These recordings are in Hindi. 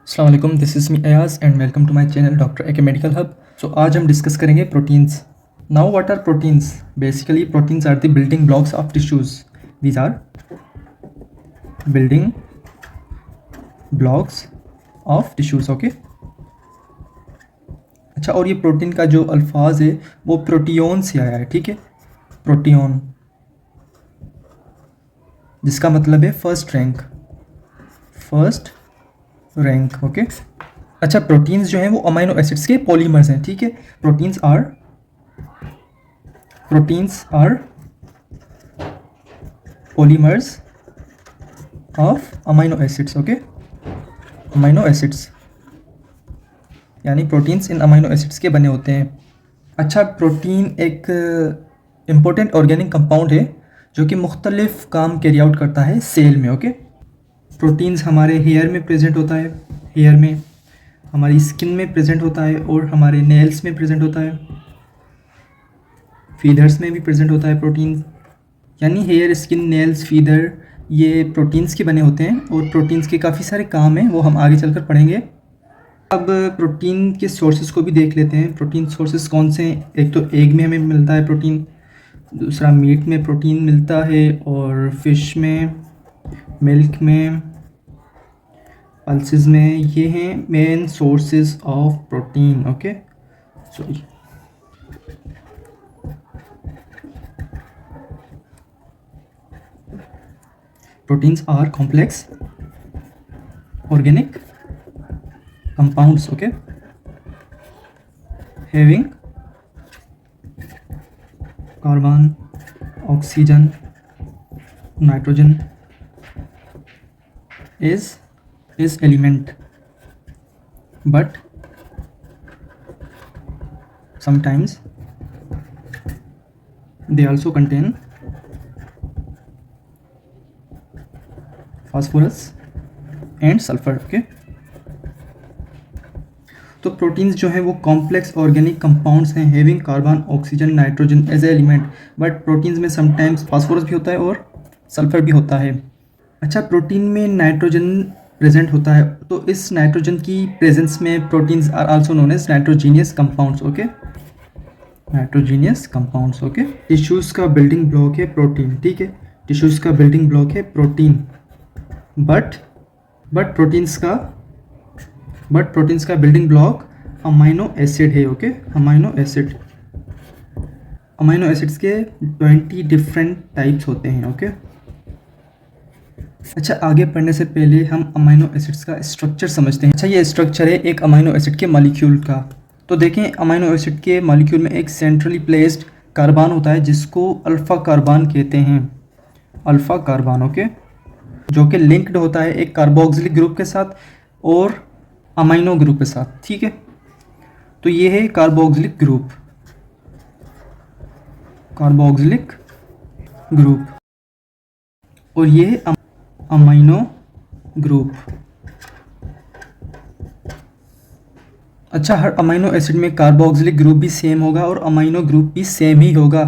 अस्सलाम वालेकुम, this is me Ayaz and welcome to my channel doctor A K medical hub. So आज हम डिस्कस करेंगे proteins. Now what are proteins? Basically proteins are the building blocks of tissues. These are building blocks of tissues. Okay, अच्छा, और ये प्रोटीन का जो अल्फाज है वो प्रोटियोन से आया है, ठीक है। प्रोटियोन जिसका मतलब है first rank, first rank. Okay, अच्छा, प्रोटीन्स जो हैं वो अमीनो एसिड्स के पॉलीमर्स हैं, ठीक है। Proteins are polymers of amino acids. Okay, amino acids यानी प्रोटीन्स इन अमीनो एसिड्स के बने होते हैं। अच्छा, प्रोटीन एक इम्पोर्टेंट ऑर्गेनिक कंपाउंड है जो कि मुख्तलिफ काम कैरी आउट करता है सेल में। ओके, प्रोटीन्स हमारे हेयर में प्रेजेंट होता है, हेयर में, हमारी स्किन में प्रेजेंट होता है और हमारे नेल्स में प्रेजेंट होता है, फीदर्स में भी प्रेजेंट होता है प्रोटीन। यानी हेयर, स्किन, नेल्स, फीदर ये प्रोटीन्स के बने होते हैं और प्रोटीन्स के काफ़ी सारे काम हैं, वो हम आगे चलकर पढ़ेंगे। अब प्रोटीन के सोर्सेज को भी देख लेते हैं। प्रोटीन सोर्सेज कौन से हैं? एक तो एग में हमें मिलता है प्रोटीन, दूसरा मीट में प्रोटीन मिलता है और फिश में, मिल्क में, पल्सेस में। ये हैं main sources of protein. Okay, sorry, proteins are complex organic compounds, okay, having carbon, oxygen, nitrogen is element, but sometimes they also contain phosphorus and sulfur। okay, तो प्रोटीन्स जो हैं वो कॉम्प्लेक्स ऑर्गेनिक कंपाउंड्स हैं, having carbon, oxygen, nitrogen as a element. But proteins में समटाइम्स फास्फोरस भी होता है और सल्फर भी होता है। अच्छा, प्रोटीन में नाइट्रोजन प्रेजेंट होता है, तो इस नाइट्रोजन की प्रेजेंस में proteins are also known as nitrogenous compounds. Okay, nitrogenous compounds. Okay, tissues का बिल्डिंग ब्लॉक है प्रोटीन, ठीक है। टिश्यूज़ का बिल्डिंग ब्लॉक है प्रोटीन, बट प्रोटीन्स का बिल्डिंग ब्लॉक अमीनो एसिड है। ओके, अमीनो एसिड्स के 20 डिफरेंट टाइप्स होते हैं। ओके, अच्छा, आगे पढ़ने से पहले हम अमीनो एसिड्स का स्ट्रक्चर समझते हैं। अच्छा, ये स्ट्रक्चर है एक अमीनो एसिड के मॉलिक्यूल का। तो देखें, अमीनो एसिड के मॉलिक्यूल में एक सेंट्रली प्लेस्ड कार्बन होता है जिसको अल्फ़ा कार्बन कहते हैं, अल्फ़ा कार्बन। ओके, जो कि लिंक्ड होता है एक कार्बोक्सिलिक ग्रुप के साथ और अमीनो ग्रुप के साथ, ठीक है। तो ये है कार्बोक्सिलिक ग्रुप और ये है अमीनो ग्रुप। अच्छा, हर अमीनो एसिड में कार्बोक्सिलिक ग्रुप भी सेम होगा और अमीनो ग्रुप भी सेम ही होगा,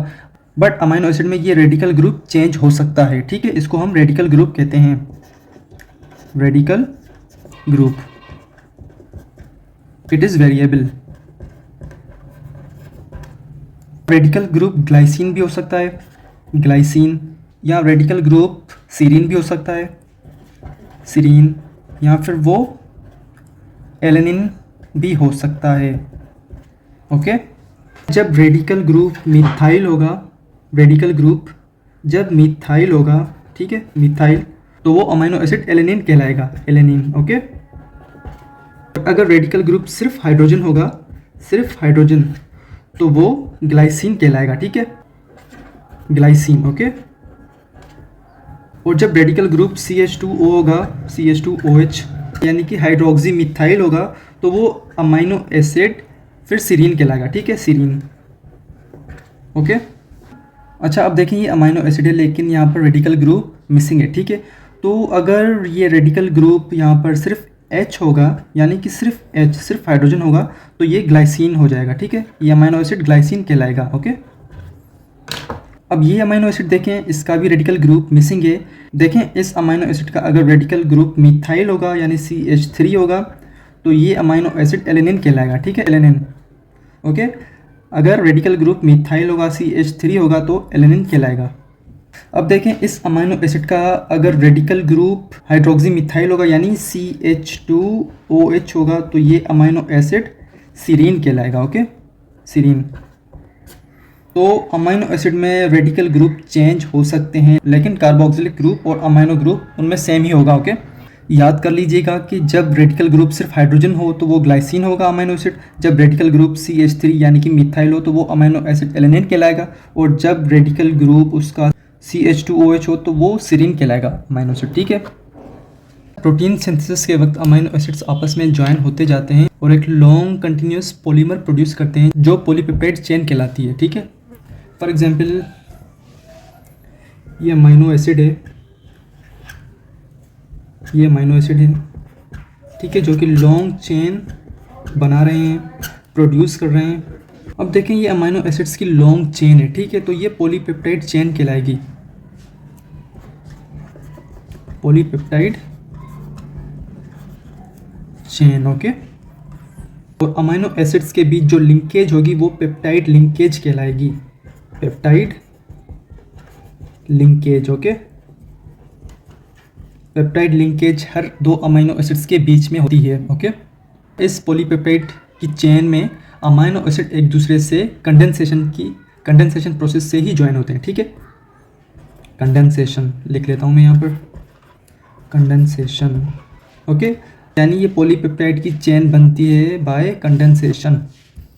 बट अमीनो एसिड में ये रेडिकल ग्रुप चेंज हो सकता है, ठीक है। इसको हम रेडिकल ग्रुप कहते हैं, radical group. It is variable. Radical group glycine भी हो सकता है, ग्लाइसिन, या रेडिकल ग्रुप सीरीन भी हो सकता है, सीरीन, या फिर वो एलेनिन भी हो सकता है। ओके, जब रेडिकल ग्रुप मिथाइल होगा, रेडिकल ग्रुप जब मिथाइल होगा, ठीक है, मिथाइल, तो वो अमीनो एसिड एलेनिन कहलाएगा, एलेनिन। ओके, अगर रेडिकल ग्रुप सिर्फ हाइड्रोजन होगा, सिर्फ हाइड्रोजन, तो वो ग्लाइसिन कहलाएगा, ठीक है, ग्लाइसिन। ओके, और जब रेडिकल ग्रुप CH2O होगा, CH2OH, यानी कि हाइड्रोक्सी मिथाइल होगा, तो वो अमीनो एसिड फिर सीरीन कहलाएगा, ठीक है, सीरीन। ओके, अच्छा, अब देखें, ये अमीनो एसिड है लेकिन यहाँ पर रेडिकल ग्रुप मिसिंग है, ठीक है। तो अगर ये रेडिकल ग्रुप यहाँ पर सिर्फ H होगा, यानी कि सिर्फ हाइड्रोजन होगा, तो ये ग्लाइसिन हो जाएगा, ठीक है, ये अमीनो एसिड ग्लाइसिन कहलाएगा। ओके, अब ये अमीनो एसिड देखें, इसका भी रेडिकल ग्रुप मिसिंग है। देखें, इस अमीनो एसिड का अगर रेडिकल ग्रुप मिथाइल होगा यानी CH3 होगा, तो ये अमाइनो एसिड एलेनिन कहलाएगा, ठीक है, एलेनिन। ओके, अगर रेडिकल ग्रुप मिथाइल होगा, CH3 होगा, तो एलेनिन कहलाएगा। अब देखें इस अमाइनो एसिड का अगर रेडिकल ग्रुप हाइड्रोक्सी मिथाइल होगा यानी CH2OH होगा, तो ये अमाइनो एसिड सीरीन कहलाएगा। Okay, serine. तो अमाइनो एसिड में रेडिकल ग्रुप चेंज हो सकते हैं, लेकिन कार्बोक्सिलिक ग्रुप और अमाइनो ग्रुप उनमें सेम ही होगा। ओके, याद कर लीजिएगा कि जब रेडिकल ग्रुप सिर्फ हाइड्रोजन हो तो वो ग्लाइसिन होगा अमाइनो एसिड, जब रेडिकल ग्रुप CH3 यानी कि मिथाइल हो तो वो अमाइनो एसिड एलेनिन कहलाएगा, और जब रेडिकल ग्रुप उसका CH2OH हो तो वो सीरीन कहलाएगा अमाइनो एसिड, ठीक है। प्रोटीन सिंथेसिस के वक्त अमाइनो एसिड्स आपस में ज्वाइन होते जाते हैं और एक लॉन्ग कंटिन्यूस पॉलीमर प्रोड्यूस करते हैं जो पॉलीपेप्टाइड चेन कहलाती है, ठीक है। फॉर एग्जांपल ये अमाइनो एसिड है, ये अमाइनो एसिड है, ठीक है, जो कि लॉन्ग चेन बना रहे हैं, प्रोड्यूस कर रहे हैं। अब देखें ये अमाइनो एसिड्स की लॉन्ग चेन है, ठीक है, तो ये पॉलीपेप्टाइड चेन कहलाएगी, पॉलीपेप्टाइड चेन। ओके, और अमाइनो एसिड्स के बीच जो लिंकेज होगी वो पेप्टाइड लिंकेज कहलाएगी, peptide linkage. Okay, peptide linkage हर दो अमाइनो एसिड्स के बीच में होती है। ओके, इस पॉलीपेप्टाइड की चेन में अमाइनो एसिड एक दूसरे से कंडेंसेशन प्रोसेस से ही ज्वाइन होते हैं, ठीक है। कंडेंसेशन लिख लेता हूँ मैं यहाँ पर, कंडेंसेशन। ओके, यानी ये पॉलीपेप्टाइड की चेन बनती है बाय कंडेंसेशन।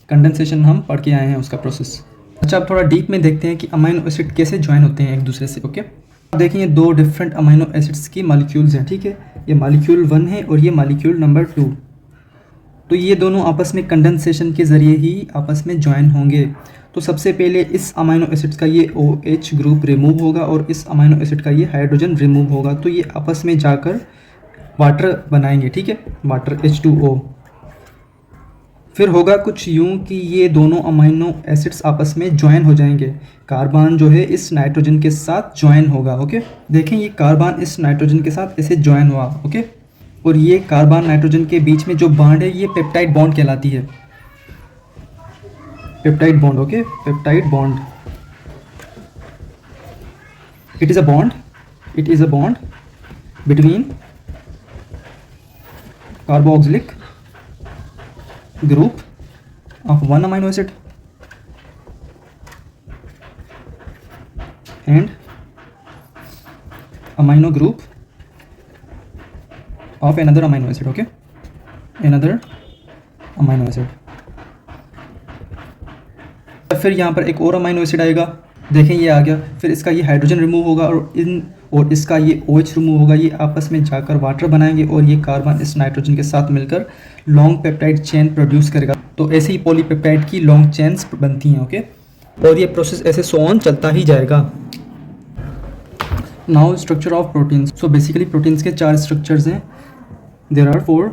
कंडेंसेशन हम पढ़ के आए हैं उसका प्रोसेस। अच्छा, अब थोड़ा डीप में देखते हैं कि अमाइनो एसिड कैसे ज्वाइन होते हैं एक दूसरे से। ओके, देखिए ये दो डिफरेंट अमाइनो एसिड्स की मॉलिक्यूल्स हैं, ठीक है, ये मॉलिक्यूल 1 है और ये मॉलिक्यूल नंबर 2। तो ये दोनों आपस में कंडेंसेशन के ज़रिए ही आपस में ज्वाइन होंगे। तो सबसे पहले इस अमाइनो एसिड का ये OH ग्रुप रिमूव होगा और इस अमाइनो एसिड का ये हाइड्रोजन रिमूव होगा, तो ये आपस में जाकर वाटर बनाएंगे, ठीक है, वाटर H2O। फिर होगा कुछ यूं कि ये दोनों अमाइनो एसिड्स आपस में ज्वाइन हो जाएंगे। कार्बन जो है इस नाइट्रोजन के साथ ज्वाइन होगा। ओके, देखें ये कार्बन इस नाइट्रोजन के साथ ऐसे ज्वाइन हुआ। ओके, और ये कार्बन नाइट्रोजन के बीच में जो बॉन्ड है ये पेप्टाइड बॉन्ड कहलाती है, peptide bond. Okay, peptide bond, it is a bond between carboxylic group of one amino acid and amino group of another amino acid. Okay, another amino acid. फिर यहाँ पर एक और अमाइनो एसिड आएगा, देखें ये आ गया, फिर इसका ये हाइड्रोजन रिमूव होगा और इसका ये OH रिमूव होगा, ये आपस में जाकर वाटर बनाएंगे और ये कार्बन इस नाइट्रोजन के साथ मिलकर लॉन्ग पेप्टाइड चेन प्रोड्यूस करेगा। तो ऐसे ही पॉलीपेप्टाइड की लॉन्ग चेन्स बनती हैं। ओके, और ये प्रोसेस ऐसे सो ऑन चलता ही जाएगा। Now structure of proteins. So basically proteins के 4 स्ट्रक्चर्स हैं। देयर आर 4,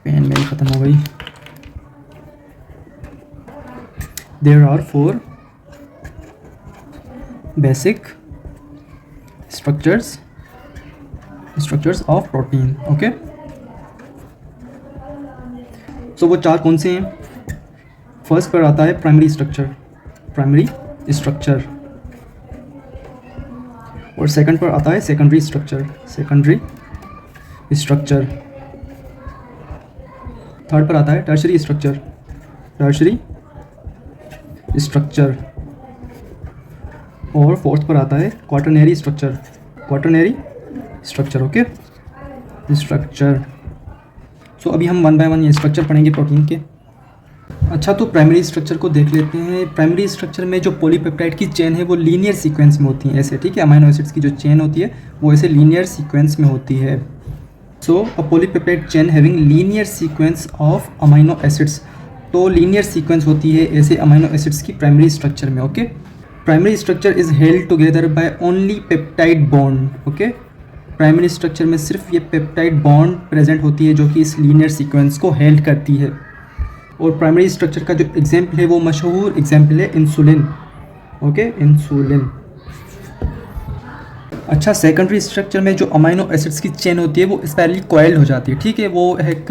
पेन मेरी ख़त्म हो गई। There are 4 basic structures of protein. Okay, so वो 4 कौन से हैं? फर्स्ट पर आता है प्राइमरी स्ट्रक्चर, और सेकंड पर आता है सेकेंडरी स्ट्रक्चर, थर्ड पर आता है टर्शरी स्ट्रक्चर, और फोर्थ पर आता है quaternary structure. Okay, structure. So अभी हम 1 बाय 1 ये स्ट्रक्चर पढ़ेंगे प्रोटीन के। अच्छा, तो प्राइमरी स्ट्रक्चर को देख लेते हैं। प्राइमरी स्ट्रक्चर में जो पॉलीपेप्टाइड की चेन है वो लीनियर सीक्वेंस में होती है, ऐसे, ठीक है। अमाइनो एसिड्स की जो चेन होती है वो ऐसे लीनियर सीक्वेंस में होती है। So a polypeptide chain having linear sequence of amino acids, तो लीनियर सीक्वेंस होती है ऐसे अमाइनो एसिड्स की प्राइमरी स्ट्रक्चर में। Okay, primary structure is held together by only peptide bond. Okay, primary structure में सिर्फ ये पेप्टाइड बॉन्ड प्रेजेंट होती है जो कि इस लीनियर सीक्वेंस को हेल्ड करती है। और प्राइमरी स्ट्रक्चर का जो एग्जाम्पल है वो मशहूर एग्जाम्पल है इंसुलिन। Okay, insulin. अच्छा, सेकेंडरी स्ट्रक्चर में जो अमाइनो एसिड्स की चेन होती है वो स्पाइरली कॉइल्ड हो जाती है, ठीक है, वो एक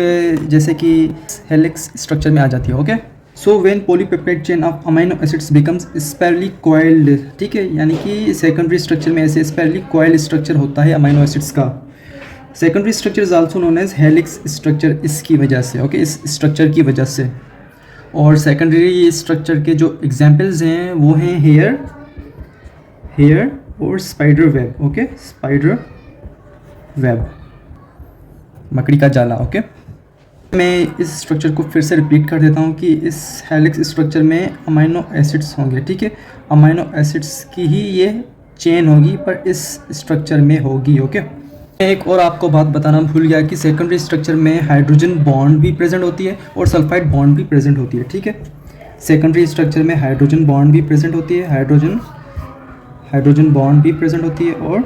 जैसे कि हेलिक्स स्ट्रक्चर में आ जाती है। Okay, so when polypeptide chain of amino acids becomes spirally coiled, ठीक है, यानी कि सेकेंडरी स्ट्रक्चर में ऐसे स्पाइरली कॉइल्ड स्ट्रक्चर होता है अमाइनो एसिड्स का। Secondary structure is also known as helix structure, इसकी वजह से, ओके, इस स्ट्रक्चर की वजह से। और सेकेंडरी स्ट्रक्चर के जो एग्जाम्पल्स हैं वो हैं हेयर और spider web. Okay, spider web, मकड़ी का जाला। ओके, मैं इस स्ट्रक्चर को फिर से रिपीट कर देता हूँ कि इस हेलिक्स स्ट्रक्चर में अमाइनो एसिड्स होंगे, ठीक है, अमाइनो एसिड्स की ही ये चेन होगी पर इस स्ट्रक्चर में होगी। ओके, एक और आपको बात बताना भूल गया कि सेकेंडरी स्ट्रक्चर में हाइड्रोजन बॉन्ड भी प्रेजेंट होती है और सल्फाइड बॉन्ड भी प्रेजेंट होती है, ठीक है। सेकेंडरी स्ट्रक्चर में हाइड्रोजन बॉन्ड भी प्रेजेंट होती है, हाइड्रोजन बॉन्ड भी प्रेजेंट होती है और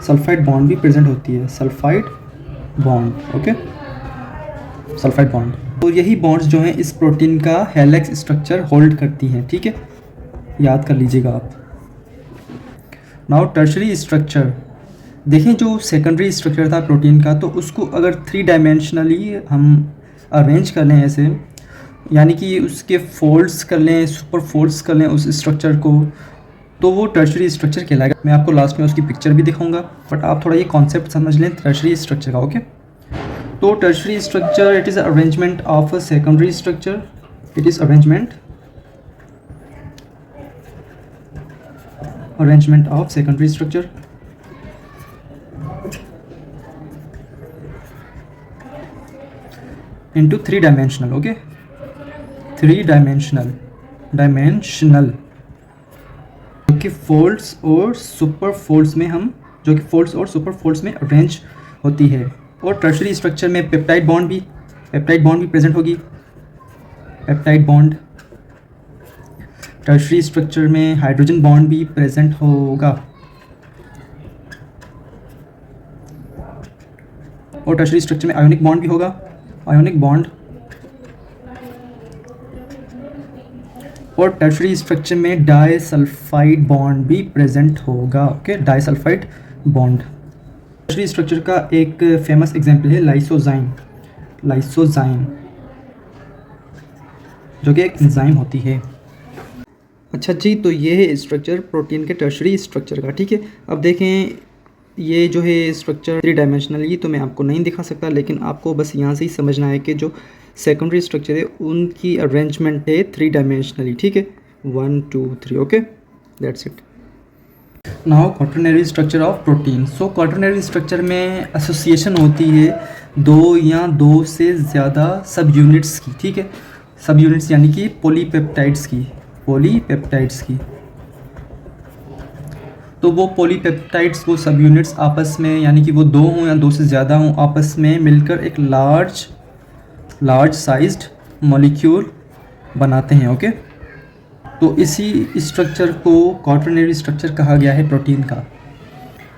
सल्फाइड बॉन्ड भी प्रेजेंट होती है, sulphide bond. Okay, sulphide bond. और यही बॉन्ड्स जो हैं इस प्रोटीन का हेलिक्स स्ट्रक्चर होल्ड करती हैं, ठीक है, याद कर लीजिएगा आप। नाउ टर्शरी स्ट्रक्चर, देखें जो सेकेंडरी स्ट्रक्चर था प्रोटीन का, तो उसको अगर 3 डायमेंशनली हम अरेंज कर लें ऐसे, यानी कि उसके फोल्ड्स कर लें, सुपर फोल्ड्स कर लें उस स्ट्रक्चर को, तो वो टर्शरी स्ट्रक्चर कहलाएगा। मैं आपको लास्ट में उसकी पिक्चर भी दिखाऊंगा, बट आप थोड़ा ये कॉन्सेप्ट समझ लें टर्शरी स्ट्रक्चर का। ओके, तो tertiary structure it is arrangement of a secondary structure, it is arrangement of secondary structure into 3 dimensional। Okay, 3 dimensional जो कि फोल्ड्स और सुपर फोल्ड्स में में अरेंज होती है। और टर्शरी स्ट्रक्चर में पेप्टाइड बॉन्ड भी प्रेजेंट होगी, पेप्टाइड बॉन्ड। टर्शरी स्ट्रक्चर में हाइड्रोजन बॉन्ड भी प्रेजेंट होगा और टर्शरी स्ट्रक्चर में आयोनिक बॉन्ड भी होगा, आयोनिक बॉन्ड। और टर्शरी स्ट्रक्चर में डाइसल्फाइड बॉन्ड भी प्रेजेंट होगा। Okay, disulphide bond. Tertiary structure का एक फेमस एग्जांपल है लाइसोजाइम, जो कि एक एंजाइम होती है। अच्छा जी, तो ये है स्ट्रक्चर प्रोटीन के टर्शरी स्ट्रक्चर का, ठीक है। अब देखें ये जो है स्ट्रक्चर 3 डायमेंशनल, ये तो मैं आपको नहीं दिखा सकता, लेकिन आपको बस यहाँ से ही समझना है कि जो सेकेंडरी स्ट्रक्चर है उनकी अरेंजमेंट है 3 डायमेंशनली, ठीक है, 1 2 3। Okay, that's it. Now quaternary structure of protein. So quaternary structure में एसोसिएशन होती है 2 या 2 से ज़्यादा सब यूनिट्स की, ठीक है, सब यूनिट्स यानी कि पॉलीपेप्टाइड्स की। तो वो पॉलीपेप्टाइड्स, वो सब यूनिट्स आपस में, यानी कि वो 2 हों या 2 से ज़्यादा हों, आपस में मिलकर एक लार्ज साइज्ड मॉलिक्यूल बनाते हैं। ओके, तो इसी स्ट्रक्चर को क्वाटरनरी स्ट्रक्चर कहा गया है प्रोटीन का।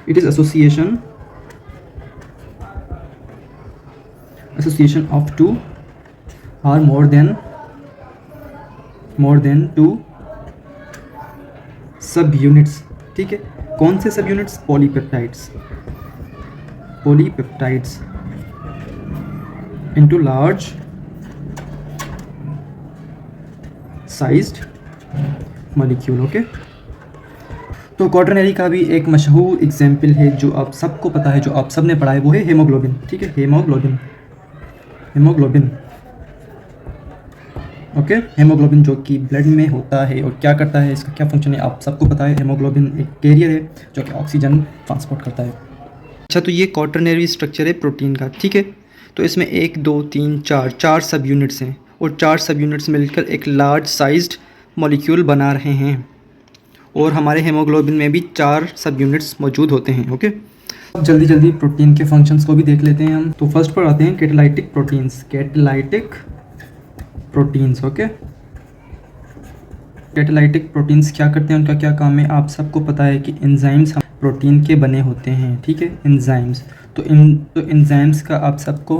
इट इज़ एसोसिएशन ऑफ 2 और मोर देन 2 सब यूनिट्स, ठीक है। कौन से सब units? Polypeptides into large sized molecule. Okay, तो क्वाटरनरी का भी एक मशहूर एग्जाम्पल है जो आप सबको पता है, जो आप सब ने पढ़ा है, वो है हेमोग्लोबिन, ठीक है, हेमोग्लोबिन। ओके, हेमोग्लोबिन जो कि ब्लड में होता है और क्या करता है, इसका क्या फंक्शन है, आप सबको पता है। हेमोग्लोबिन एक कैरियर है जो कि ऑक्सीजन ट्रांसपोर्ट करता है। अच्छा, तो ये क्वाटरनरी स्ट्रक्चर है प्रोटीन का, ठीक है। तो इसमें 1 2 3 4 सब यूनिट्स हैं और 4 सब यूनिट्स मिलकर एक लार्ज साइज्ड मॉलिक्यूल बना रहे हैं। और हमारे हेमोग्लोबिन में भी 4 सब यूनिट्स मौजूद होते हैं। ओके, अब जल्दी प्रोटीन के फंक्शंस को भी देख लेते हैं हम। तो फर्स्ट पर आते हैं catalytic proteins. Okay, catalytic proteins क्या करते हैं, उनका क्या काम है, आप सबको पता है कि एंजाइम्स प्रोटीन के बने होते हैं, ठीक है, एंजाइम्स। तो एंजाइम्स का आप सबको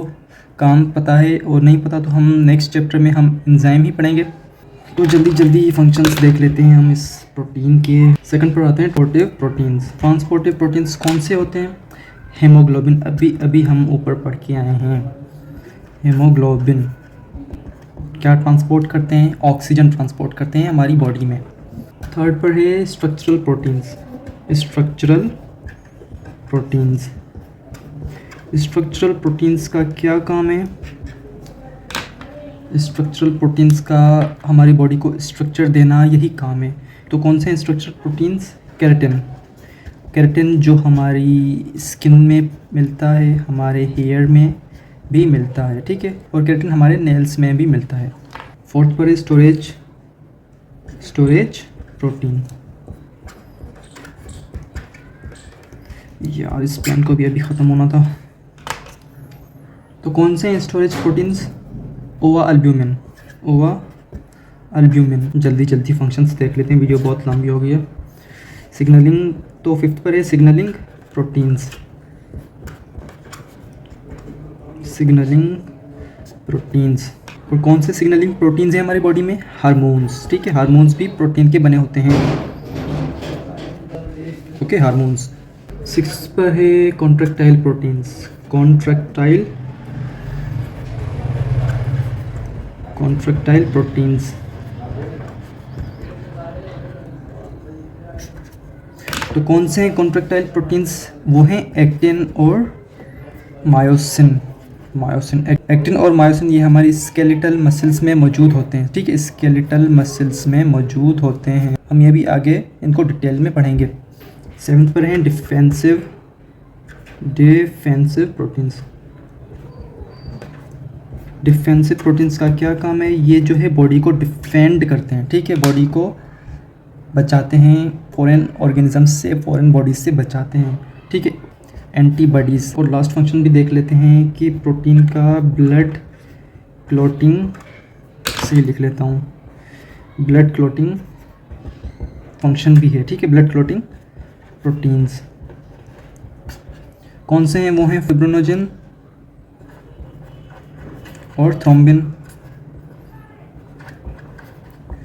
काम पता है, और नहीं पता तो हम नेक्स्ट चैप्टर में हम एंजाइम ही पढ़ेंगे। तो जल्दी फंक्शंस देख लेते हैं हम इस प्रोटीन के सेकंड पर आते हैं ट्रांसपोर्टिव प्रोटीन्स। ट्रांसपोर्टिव प्रोटीन्स कौन से होते हैं? हेमोग्लोबिन, अभी हम ऊपर पढ़ के आए हैं। हेमोग्लोबिन क्या ट्रांसपोर्ट करते हैं? ऑक्सीजन ट्रांसपोर्ट करते हैं हमारी बॉडी में। थर्ड पर है structural proteins. Structural proteins, structural proteins का क्या काम है? स्ट्रक्चरल प्रोटीन्स का हमारी बॉडी को स्ट्रक्चर देना यही काम है। तो कौन से स्ट्रक्चरल प्रोटीन्स? केराटिन, केराटिन जो हमारी स्किन में मिलता है, हमारे हेयर में भी मिलता है, ठीक है, और केराटिन हमारे नेल्स में भी मिलता है। फोर्थ पर है स्टोरेज प्रोटीन। यार इस पेन को भी अभी ख़त्म होना था। तो कौन से स्टोरेज प्रोटीन्स? ओवा अल्ब्यूमिन। जल्दी फंक्शंस देख लेते हैं, वीडियो बहुत लंबी हो गई है। सिग्नलिंग, तो फिफ्थ पर है सिग्नलिंग प्रोटीन्स। और कौन से सिग्नलिंग प्रोटीन्स हैं हमारी बॉडी में? हार्मोन्स, ठीक है, हार्मोन्स भी प्रोटीन के बने होते हैं। Okay, hormones. सिक्स पर है कॉन्ट्रैक्टाइल प्रोटीन्स। कॉन्ट्रैक्टाइल प्रोटीन्स, तो कौन से हैं कॉन्ट्रैक्टाइल प्रोटीन्स? वो हैं एक्टिन और मायोसिन। एक्टिन और मायोसिन ये हमारी स्केलेटल मसल्स में मौजूद होते हैं, ठीक है, स्केलेटल मसल्स में मौजूद होते हैं। हम ये भी आगे इनको डिटेल में पढ़ेंगे। सेवन्थ पर हैं डिफेंसिव प्रोटीन्स। डिफेंसिव प्रोटीन्स का क्या काम है? ये जो है बॉडी को डिफेंड करते हैं, ठीक है, बॉडी को बचाते हैं फॉरेन ऑर्गेनिजम्स से, फॉरेन बॉडीज से बचाते हैं, ठीक है, एंटीबॉडीज़। और लास्ट फंक्शन भी देख लेते हैं कि प्रोटीन का ब्लड क्लॉटिंग से लिख लेता हूँ, ब्लड क्लॉटिंग फंक्शन भी है, ठीक है, ब्लड क्लॉटिंग प्रोटीन्स कौन से हैं? वो हैं फिब्रिनोजन और थ्रोम्बिन।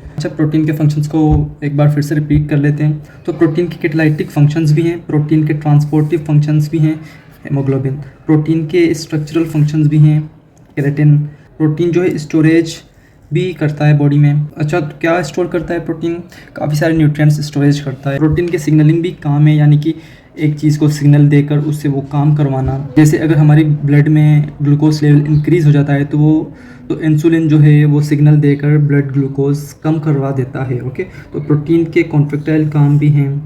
अच्छा, प्रोटीन के फंक्शंस को एक बार फिर से रिपीट कर लेते हैं। तो प्रोटीन के कैटालाइटिक फंक्शंस भी हैं, प्रोटीन के ट्रांसपोर्टिव फंक्शंस भी हैं हेमोग्लोबिन, प्रोटीन के स्ट्रक्चरल फंक्शंस भी हैं केराटिन। प्रोटीन जो है स्टोरेज भी करता है बॉडी में। अच्छा, तो क्या स्टोर करता है प्रोटीन? काफ़ी सारे न्यूट्रिएंट्स स्टोरेज करता है। प्रोटीन के सिग्नलिंग भी काम है, यानी कि एक चीज़ को सिग्नल देकर उससे वो काम करवाना। जैसे अगर हमारी ब्लड में ग्लूकोज लेवल इंक्रीज़ हो जाता है तो इंसुलिन जो है वो सिग्नल देकर ब्लड ग्लूकोज कम करवा देता है। ओके, तो प्रोटीन के कॉन्ट्रैक्टाइल काम भी हैं,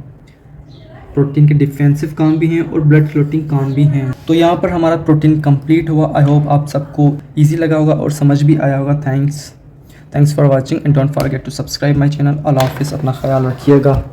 प्रोटीन के डिफेंसिव काम भी हैं और ब्लड क्लॉटिंग काम भी हैं। तो यहाँ पर हमारा प्रोटीन कंप्लीट हुआ। आई होप आप सबको ईजी लगा होगा और समझ भी आया होगा। Thanks for watching and don't forget to subscribe my channel. अल्लाह हाफिज़, अपना ख्याल रखिएगा।